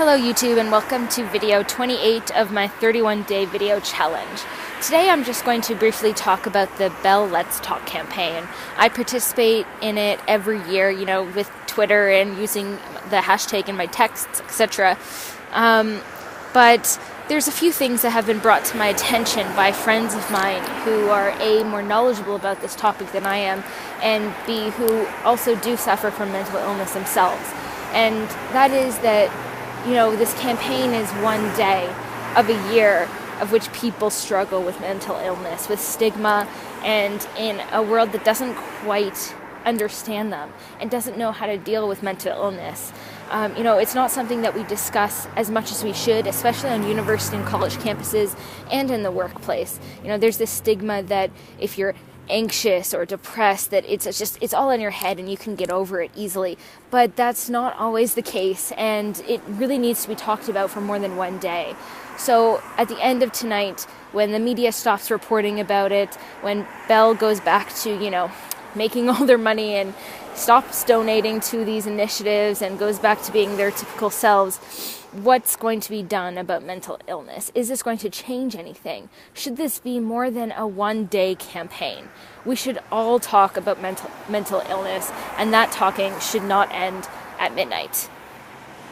Hello YouTube and welcome to video 28 of my 31-day video challenge. Today I'm just going to briefly talk about the Bell Let's Talk campaign. I participate in it every year, with Twitter and using the hashtag in my texts, etc. But there's a few things that have been brought to my attention by friends of mine who are A, more knowledgeable about this topic than I am, and B, who also do suffer from mental illness themselves. And that is that this campaign is one day of a year of which people struggle with mental illness, with stigma, and in a world that doesn't quite understand them and doesn't know how to deal with mental illness. It's not something that we discuss as much as we should, especially on university and college campuses and in the workplace. There's this stigma that if you're anxious or depressed, that it's all in your head and you can get over it easily, but that's not always the case, and it really needs to be talked about for more than one day. So at the end of tonight, when the media stops reporting about it, when Bell goes back to making all their money and stops donating to these initiatives and goes back to being their typical selves, what's going to be done about mental illness? Is this going to change anything? Should this be more than a one-day campaign? We should all talk about mental illness, and that talking should not end at midnight.